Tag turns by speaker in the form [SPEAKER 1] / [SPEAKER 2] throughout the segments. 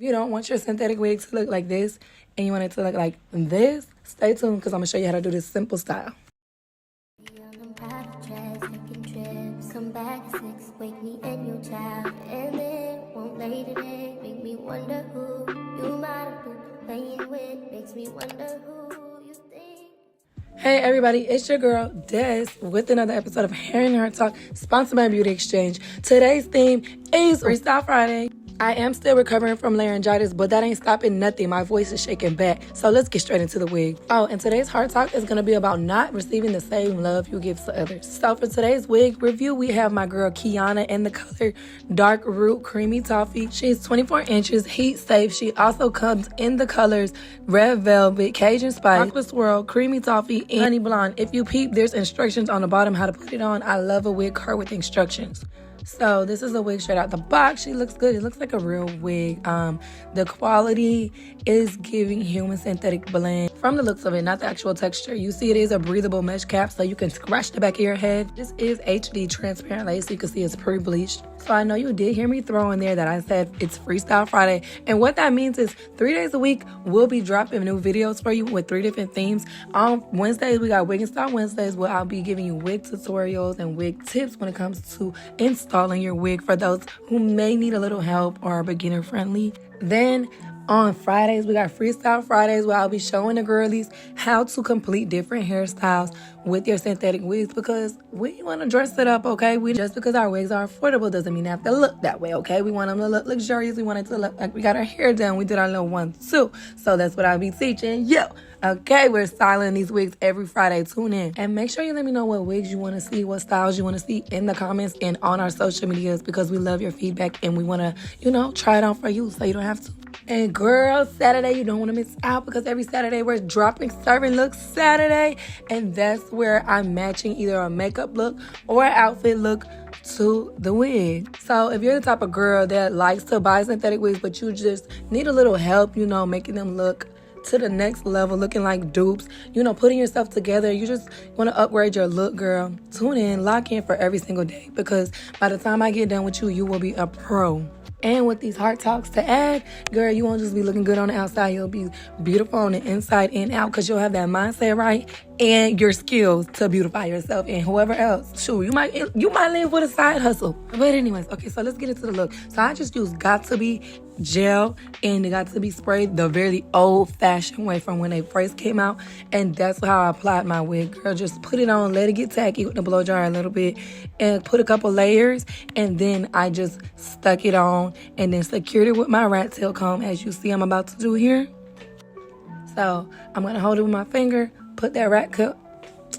[SPEAKER 1] If you don't want your synthetic wig to look like this and you want it to look like this, stay tuned because I'm going to show you how to do this simple style.
[SPEAKER 2] Come back at 6, wake me and your child, and then won't lay today. Make me wonder who you might have been playing with. Makes me wonder who you think.
[SPEAKER 1] Hey everybody, it's your girl Des with another episode of Hair and Heart Talk, sponsored by BeautyExchange. Today's theme is Freestyle Friday. I am still recovering from laryngitis, but that ain't stopping nothing. My voice is shaking back. So let's get straight into the wig. Oh, and today's Heart Talk is going to be about not receiving the same love you give to others. So for today's wig review, we have my girl Keiana in the color Dark Root Creamy Toffee. She's 24 inches, heat safe. She also comes in the colors Red Velvet, Cajun Spice, Aqua Swirl, Creamy Toffee, and Honey Blonde. If you peep, there's instructions on the bottom how to put it on. I love a wig card with instructions. So this is a wig straight out the box. She looks good. It looks like a real wig. The quality is giving human synthetic blend from the looks of it, not the actual texture. You see it is a breathable mesh cap, so you can scratch the back of your head. This is HD transparent lace, so you can see it's pre-bleached. So I know you did hear me throw in there that I said it's Freestyle Friday. And what that means is 3 days a week, we'll be dropping new videos for you with 3 different themes. On Wednesdays, we got Wig and Style Wednesdays, where I'll be giving you wig tutorials and wig tips when it comes to installing your wig for those who may need a little help or are beginner friendly. Then on Fridays, we got Freestyle Fridays, where I'll be showing the girlies how to complete different hairstyles with your synthetic wigs, because we want to dress it up, okay? Just because our wigs are affordable doesn't mean they have to look that way, okay? We want them to look luxurious. We want it to look like we got our hair done. We did our little 1-2. So that's what I'll be teaching you. Okay, we're styling these wigs every Friday. Tune in. And make sure you let me know what wigs you want to see, what styles you want to see in the comments and on our social medias, because we love your feedback and we want to, try it on for you so you don't have to. And girl, Saturday, you don't want to miss out, because every Saturday we're dropping Serving Looks Saturday. And that's where I'm matching either a makeup look or an outfit look to the wig. So if you're the type of girl that likes to buy synthetic wigs, but you just need a little help, making them look to the next level, looking like dupes, putting yourself together, you just want to upgrade your look, girl, tune in, lock in for every single day, because by the time I get done with you, you will be a pro. And with these Heart Talks to add, girl, you won't just be looking good on the outside, you'll be beautiful on the inside and out, because you'll have that mindset right and your skills to beautify yourself and whoever else. Sure, you might live with a side hustle. But anyways, okay, so let's get into the look. So I just used Got2B Gel and the Got2b Spray the very old-fashioned way from when they first came out, and that's how I applied my wig, girl. Just put it on, let it get tacky with the blow dryer a little bit, and put a couple layers, and then I just stuck it on and then secured it with my rat tail comb, as you see I'm about to do here. So I'm gonna hold it with my finger, put that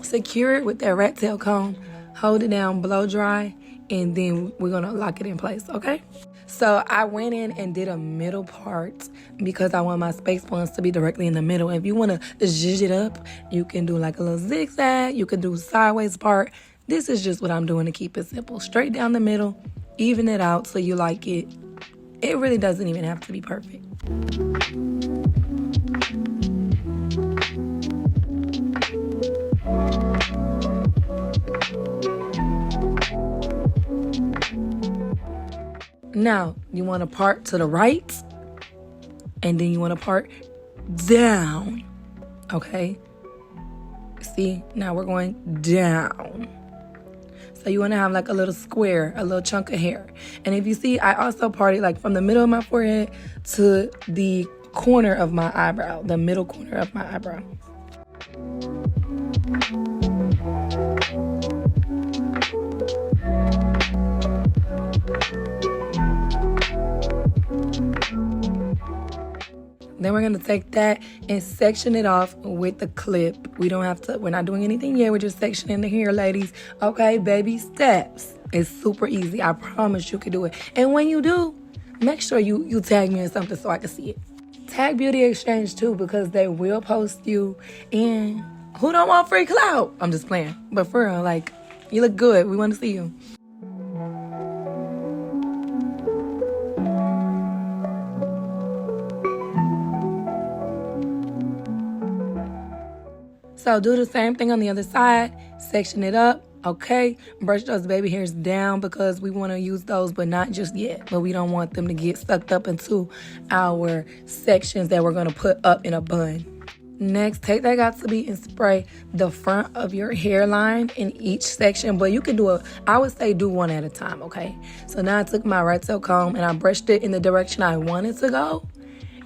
[SPEAKER 1] secure it with that rat tail comb, hold it down, blow dry, and then we're gonna lock it in place, okay? So I went in and did a middle part because I want my space buns to be directly in the middle. If you want to zhuzh it up, you can do like a little zigzag. You can do sideways part. This is just what I'm doing to keep it simple. Straight down the middle, even it out so you like it. It really doesn't even have to be perfect. Now, you want to part to the right, and then you want to part down, okay? See, now we're going down. So you want to have like a little square, a little chunk of hair. And if you see, I also parted like from the middle of my forehead to the corner of my eyebrow, the middle corner of my eyebrow. Then we're going to take that and section it off with the clip. We're not doing anything yet. We're just sectioning the hair, ladies. Okay, baby steps. It's super easy. I promise you can do it. And when you do, make sure you tag me in something so I can see it. Tag BeautyExchange too, because they will post you. And who don't want free clout? I'm just playing. But for real, like, you look good. We want to see you. So do the same thing on the other side. Section it up, Okay, brush those baby hairs down because we want to use those, but not just yet. But we don't want them to get sucked up into our sections that we're going to put up in a bun. Next, take that Got2B and spray the front of your hairline in each section. But you can I would say do one at a time, okay? So now I took my right tail comb and I brushed it in the direction I wanted to go.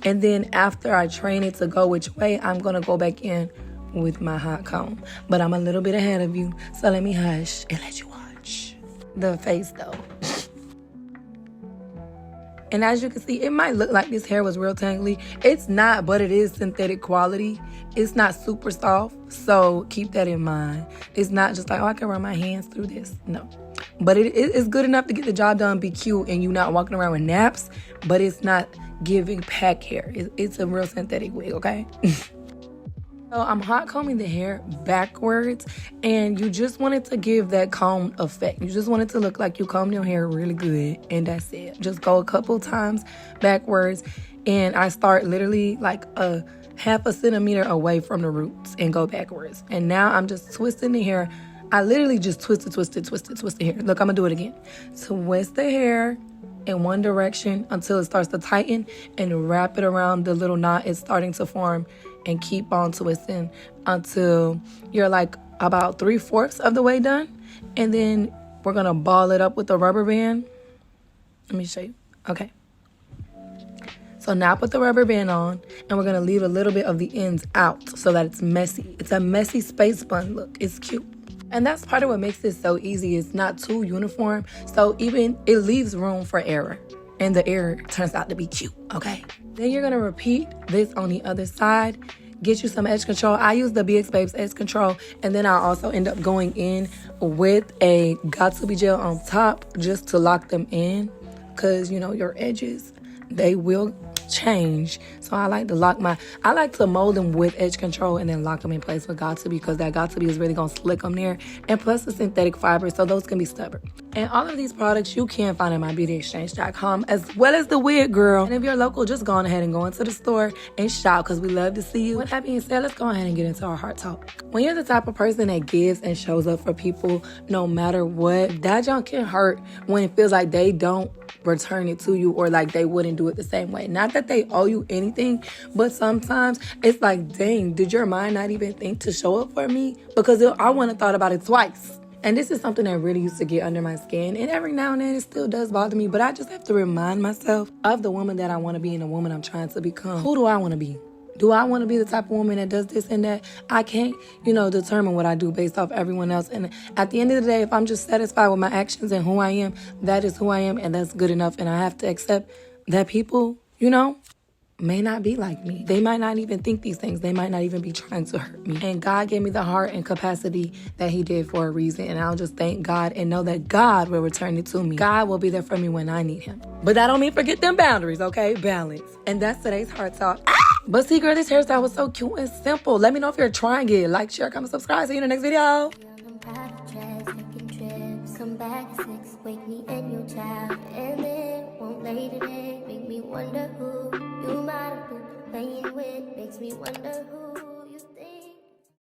[SPEAKER 1] And then after I train it to go which way, I'm going to go back in with my hot comb. But I'm a little bit ahead of you, so let me hush and let you watch the face though. And as you can see, it might look like this hair was real tangly. It's not, but it is synthetic quality. It's not super soft, so keep that in mind. It's not just like, oh, I can run my hands through this. No. But it's good enough to get the job done, be cute, and you not walking around with naps, but it's not giving pack hair. It's a real synthetic wig, okay? So I'm hot combing the hair backwards, and you just want it to give that combed effect. You just want it to look like you combed your hair really good, and that's it. Just go a couple times backwards, and I start literally like a half a centimeter away from the roots and go backwards. And now I'm just twisting the hair. I literally just twist the hair. Look, I'm gonna do it again. Twist the hair in one direction until it starts to tighten, and wrap it around the little knot it's starting to form, and keep on twisting until you're like about 3/4 of the way done. And then we're gonna ball it up with a rubber band. Let me show you. Okay. So now put the rubber band on, and we're gonna leave a little bit of the ends out so that it's messy. It's a messy space bun look. It's cute. And that's part of what makes it so easy. It's not too uniform. So even it leaves room for error. And the error turns out to be cute, okay? Then you're gonna repeat this on the other side. Get you some edge control. I use the BX Babes edge control, and then I also end up going in with a Got2B gel on top just to lock them in, because you know your edges, they will change. So I like to mold them with edge control and then lock them in place with Got2B, because that Got2B is really gonna slick them there, and plus the synthetic fiber, so those can be stubborn. And all of these products you can find at my BeautyExchange.com, as well as the Wig Girl. And if you're local, just go on ahead and go into the store and shop, because we love to see you. With that being said, let's go ahead and get into our heart talk. When you're the type of person that gives and shows up for people no matter what, that junk can hurt when it feels like they don't return it to you, or like they wouldn't do it the same way. Not that they owe you anything, but sometimes it's like, dang, did your mind not even think to show up for me? Because I wouldn't have thought about it twice. And this is something that really used to get under my skin, and every now and then it still does bother me, but I just have to remind myself of the woman that I want to be and the woman I'm trying to become. Who do I want to be? Do I want to be the type of woman that does this and that? I can't, determine what I do based off everyone else. And at the end of the day, if I'm just satisfied with my actions and who I am, that is who I am, and that's good enough. And I have to accept that people, may not be like me. They might not even think these things. They might not even be trying to hurt me. And God gave me the heart and capacity that he did for a reason. And I'll just thank God and know that God will return it to me. God will be there for me when I need him. But that don't mean forget them boundaries, okay? Balance. And that's today's heart talk. But see, girl, this hairstyle was so cute and simple. Let me know if you're trying it. Like, share, comment, subscribe. See you in the next video.
[SPEAKER 2] Come back at 6, wake me and your child, and then won't lay today, make me wonder who you might have been playing with, makes me wonder who.